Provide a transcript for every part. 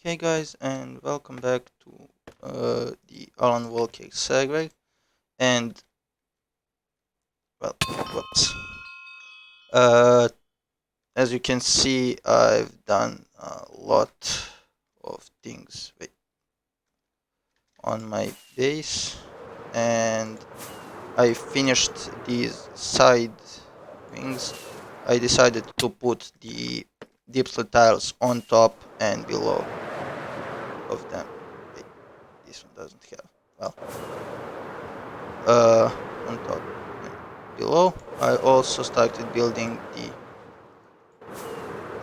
Hey guys, and welcome back to the Alan Walker server. And well, whoops. Uh, as you can see, I've done a lot of things on my base, and I finished these side wings. I decided to put the deep slot tiles on top and below of them. Wait, this one doesn't have. Well, on top and below. I also started building the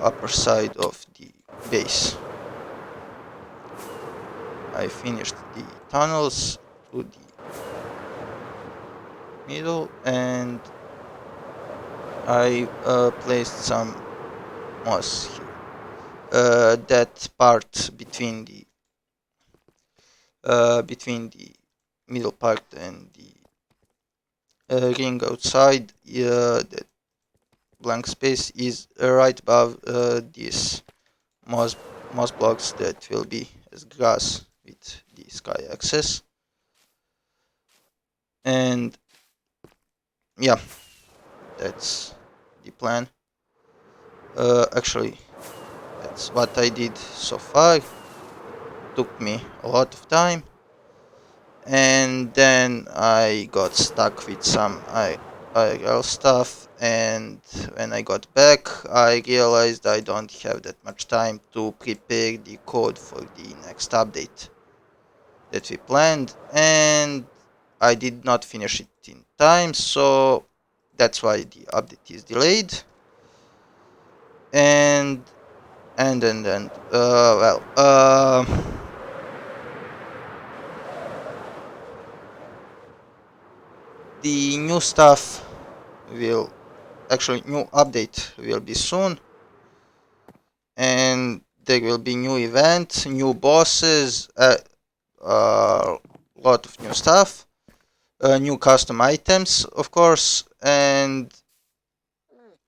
upper side of the base. I finished the tunnels to the middle, and I placed some moss here. That part between the middle part and the ring outside, the blank space is right above this moss moss blocks that will be as grass with the sky access. And yeah, that's the plan. Actually, that's what I did so far. Took me a lot of time, and then I got stuck with some IRL stuff. And when I got back, I realized I don't have that much time to prepare the code for the next update that we planned, and I did not finish it in time, so that's why the update is delayed. And the new stuff will actually new update will be soon, and there will be new events, new bosses, lot of new stuff, new custom items, of course, and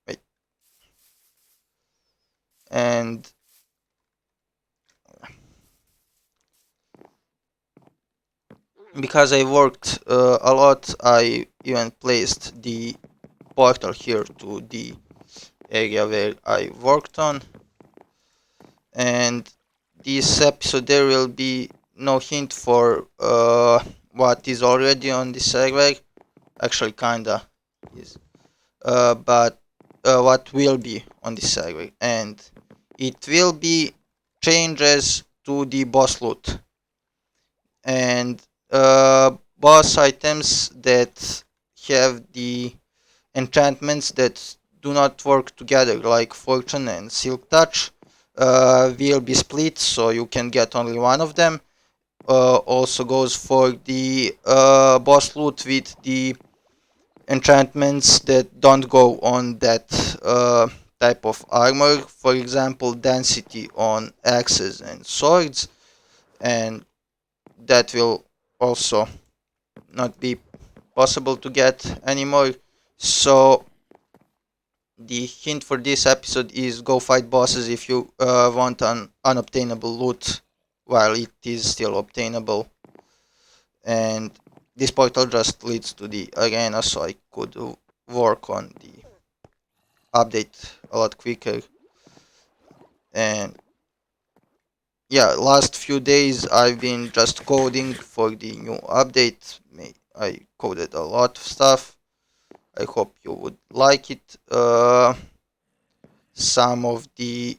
wait, and because I worked a lot, I even placed the portal here to the area where I worked on. And this episode there will be no hint for what is already on the server. Actually, kinda is, but what will be on the server, and it will be changes to the boss loot and boss items that have the enchantments that do not work together, like Fortune and Silk Touch, will be split, so you can get only one of them. Also goes for the boss loot with the enchantments that don't go on that type of armor. For example, density on axes and swords, and that will also not be possible to get anymore. So the hint for this episode is go fight bosses if you want an unobtainable loot while it is still obtainable. And this portal just leads to the arena, so I could work on the update a lot quicker. And yeah, last few days I've been just coding for the new update. I coded a lot of stuff. I hope you would like it. Some of the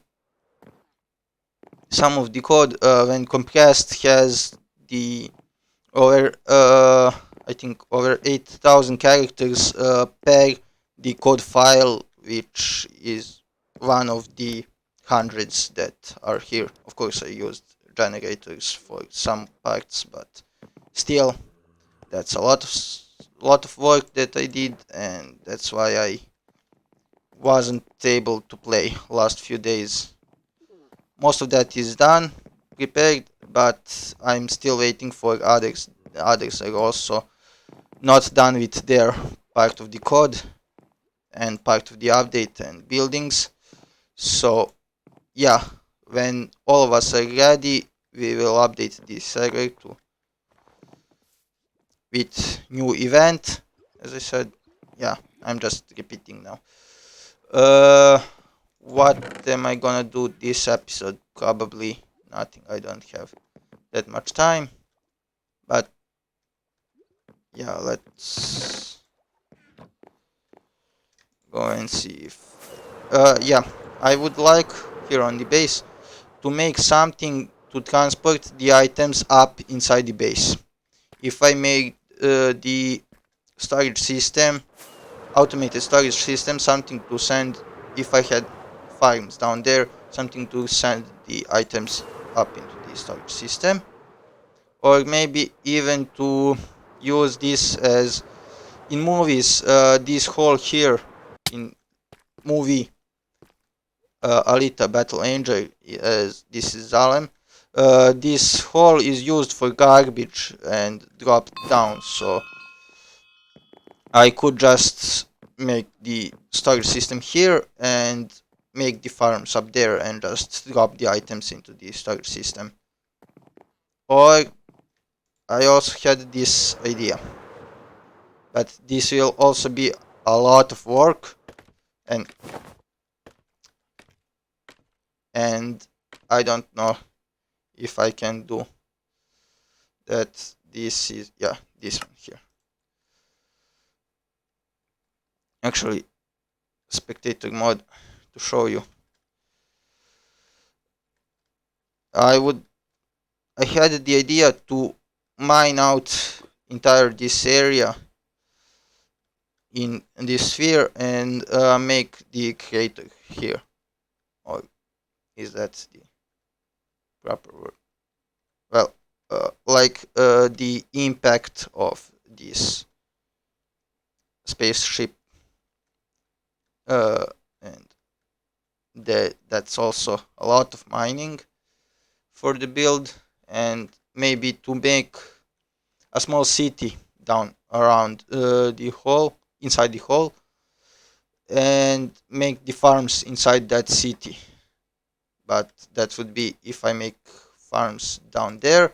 code when compressed has the over I think over 8,000 characters per the code file, which is one of the hundreds that are here. Of course, I used generators for some parts, but still, that's a lot of work that I did, and that's why I wasn't able to play last few days. Most of that is done, prepared, but I'm still waiting for others. The others are also not done with their part of the code and part of the update and buildings. So yeah, when all of us are ready, we will update this server with new event. As I said, yeah, I'm just repeating now. What am I gonna do this episode? Probably nothing. I don't have that much time. But yeah, let's go and see if yeah, I would like here on the base to make something to transport the items up inside the base. If I make the storage system, automated storage system, something to send, if I had farms down there, something to send the items up into the storage system, or maybe even to use this as in movies, this hole here in movie Alita Battle Angel, as this is Zalem. This hole is used for garbage and dropped down, so I could just make the storage system here and make the farms up there and just drop the items into the storage system. Or I also had this idea, but this will also be a lot of work, and I don't know if I can do that. This is, yeah, this one here. Actually, spectator mode to show you. I had the idea to mine out entire this area in this sphere and make the crater here. Or is that the proper word? Well, like the impact of this spaceship, and that's also a lot of mining for the build, and maybe to make a small city down around the hole, inside the hole, and make the farms inside that city. But that would be if I make farms down there,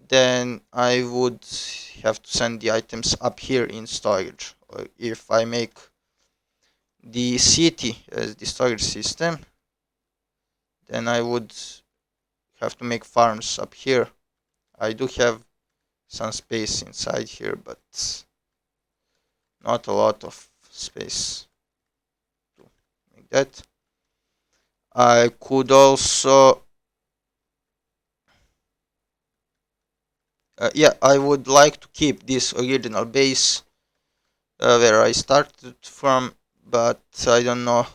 then I would have to send the items up here in storage. Or if I make the city as the storage system, then I would have to make farms up here. I do have some space inside here, but not a lot of space to make that. I could also yeah, I would like to keep this original base where I started from, but I don't know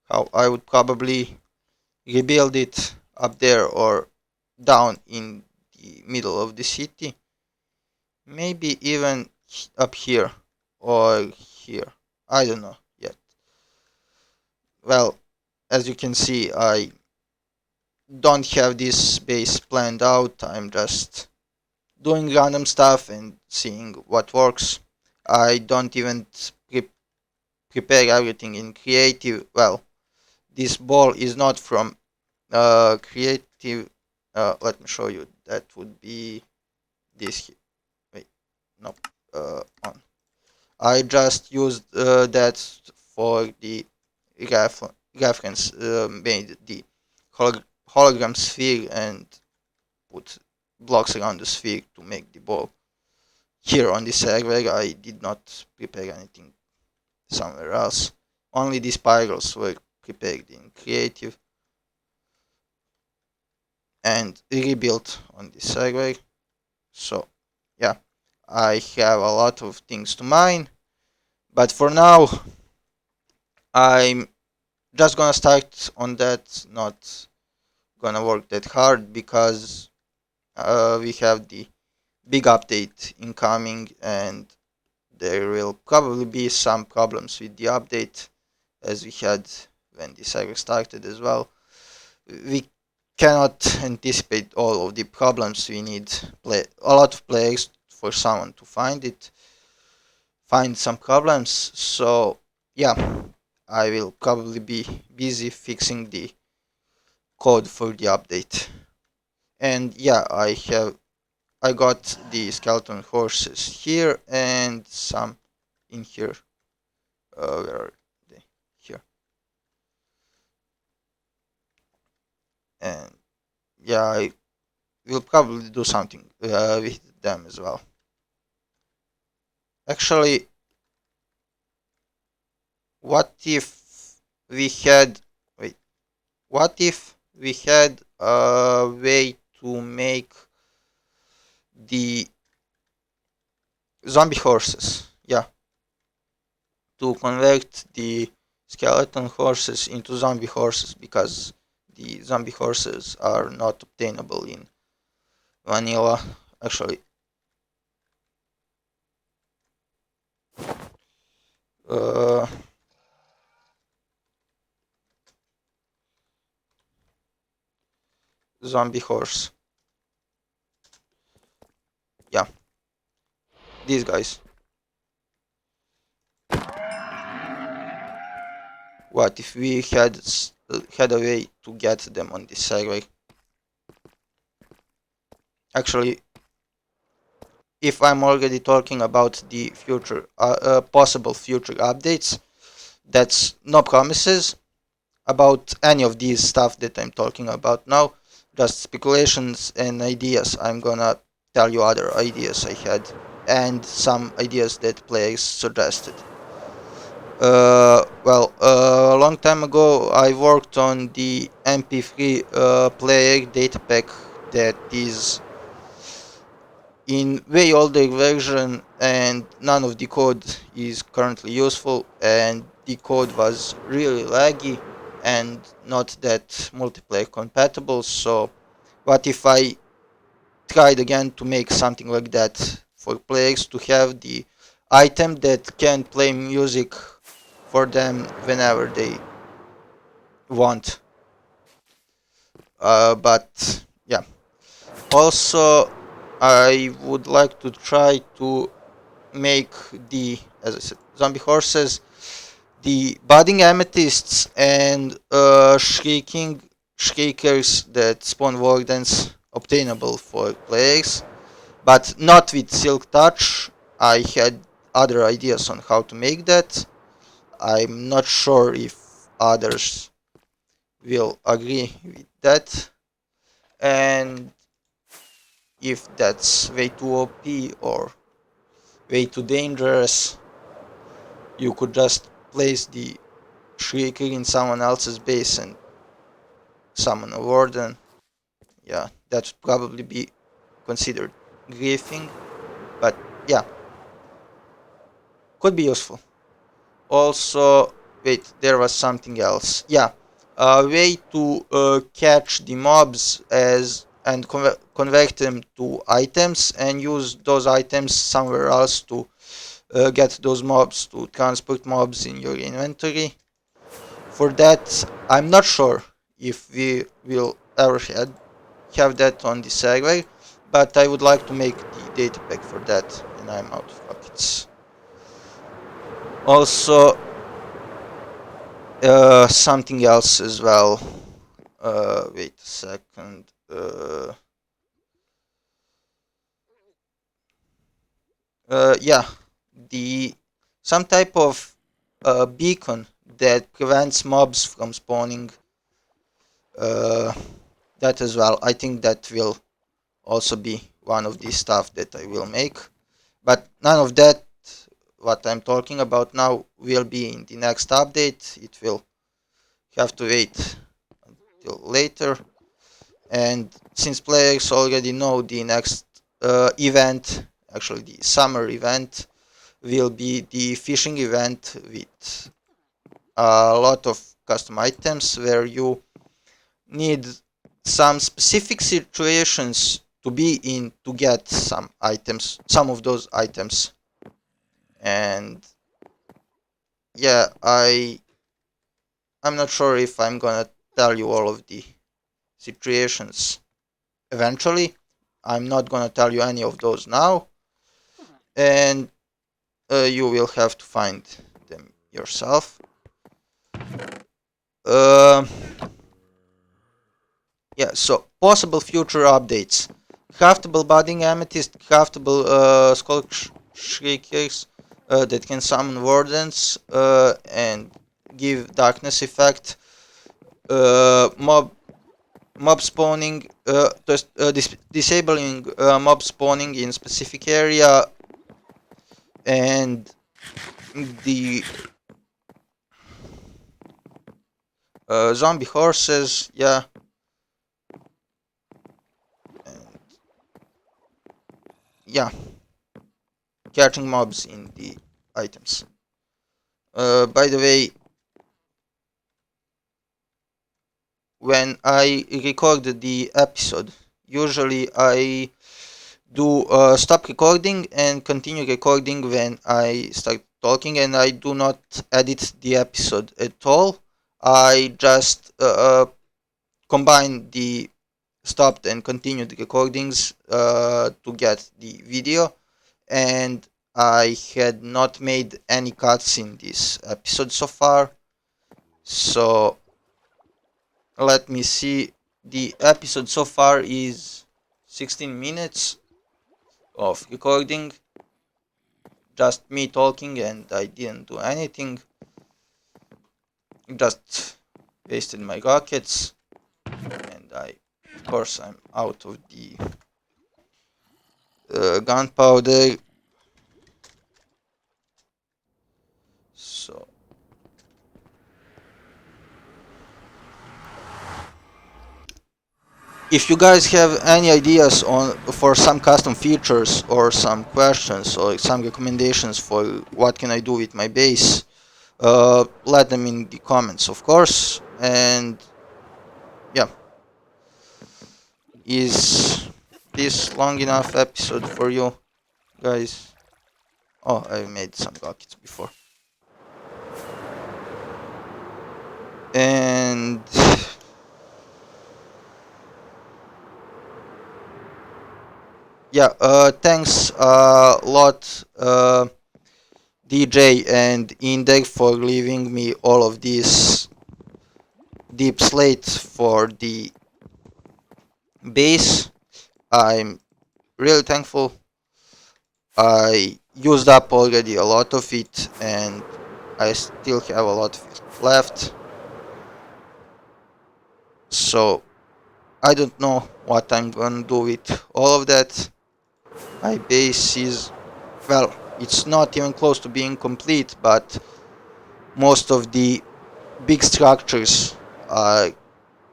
how. I would probably rebuild it up there or down in the middle of the city, maybe even up here or here. I don't know yet. Well, as you can see, I don't have this base planned out. I'm just doing random stuff and seeing what works. I don't even prepare everything in creative. Well, this ball is not from creative. Let me show you. That would be this here. Wait, no, on. I just used that for the reference. Made the hologram sphere and put blocks around the sphere to make the ball. Here on this server, I did not prepare anything somewhere else. Only the spirals were prepared in creative and rebuilt on this server. So yeah, I have a lot of things to mine, but for now I'm just gonna start on that, not gonna work that hard because we have the big update incoming and there will probably be some problems with the update as we had when the server started as well. We cannot anticipate all of the problems. We need a lot of players for someone to find some problems. So yeah, I will probably be busy fixing the code for the update. And yeah, I got the skeleton horses here and some in here. Where are they? Here. And yeah, I will probably do something with them as well. Actually, what if we had wait? What if we had a way to make the zombie horses? Yeah, to convert the skeleton horses into zombie horses because the zombie horses are not obtainable in vanilla. Actually, uh, zombie horse. Yeah, these guys. What if we had a way to get them on this server? Actually, if I'm already talking about the future, possible future updates, that's no promises about any of these stuff that I'm talking about now. Just speculations and ideas. I'm gonna tell you other ideas I had and some ideas that players suggested. A long time ago, I worked on the MP3 player data pack that is in way older version, and none of the code is currently useful, and the code was really laggy and not that multiplayer compatible. So what if I tried again to make something like that for players to have the item that can play music for them whenever they want. But yeah, also I would like to try to make the, as I said, zombie horses, the budding amethysts and shrieking shriekers that spawn wardens obtainable for players, but not with silk touch. I had other ideas on how to make that. I'm not sure if others will agree with that, and if that's way too OP or way too dangerous, you could just place the Shrieker in someone else's base and summon a warden. Yeah, that would probably be considered griefing, but yeah, could be useful. Also, wait, there was something else. Yeah, a way to catch the mobs as and convert them to items and use those items somewhere else to get those mobs, to transport mobs in your inventory. For that, I'm not sure if we will ever have that on the server, but I would like to make the data pack for that, and I'm out of buckets. Also, something else as well. Wait a second. Yeah, the some type of beacon that prevents mobs from spawning. Uh, that as well. I think that will also be one of the stuff that I will make. But none of that, what I'm talking about now, will be in the next update. It will have to wait until later. And since players already know the next event, actually the summer event, will be the fishing event with a lot of custom items where you need some specific situations to be in to get some items, some of those items. And yeah, I'm not sure if I'm gonna tell you all of the situations eventually. I'm not gonna tell you any of those now, and you will have to find them yourself. Uh, Yeah, so possible future updates. Craftable budding amethyst, craftable skull shriekers that can summon wardens and give darkness effect. Mob spawning, disabling mob spawning in specific area, and the zombie horses, yeah, and yeah, catching mobs in the items. By the way, when I record the episode, usually I do stop recording and continue recording when I start talking, and I do not edit the episode at all. I just combine the stopped and continued recordings to get the video, and I had not made any cuts in this episode so far. So let me see. The episode so far is 16 minutes of recording, just me talking, and I didn't do anything. Just wasted my rockets, and of course, I'm out of the gunpowder. So if you guys have any ideas on for some custom features or some questions or some recommendations for what can I do with my base, let them in the comments, of course. And yeah, is this long enough episode for you guys? Oh, I made some rockets before. And yeah, thanks a lot, DJ and Indeg, for leaving me all of this deep slate for the base. I'm really thankful. I used up already a lot of it, and I still have a lot of it left. So I don't know what I'm gonna do with all of that. My base is, well, it's not even close to being complete, but most of the big structures are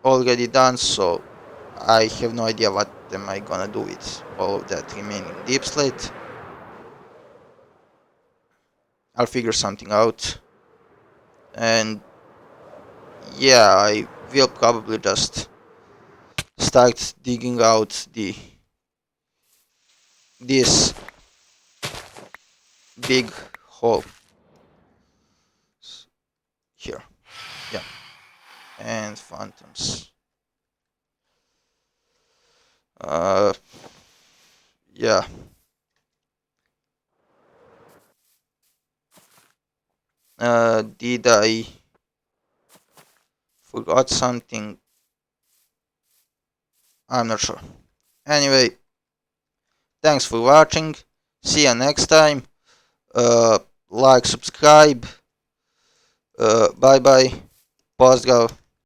already done, so I have no idea what am I gonna do with all of that remaining deep slate. I'll figure something out, and yeah, I will probably just start digging out this big hole here. Yeah, and phantoms. Uh, yeah. Did I forgot something? I'm not sure. Anyway, thanks for watching. See you next time. Like, subscribe. Bye bye. Pozdrav.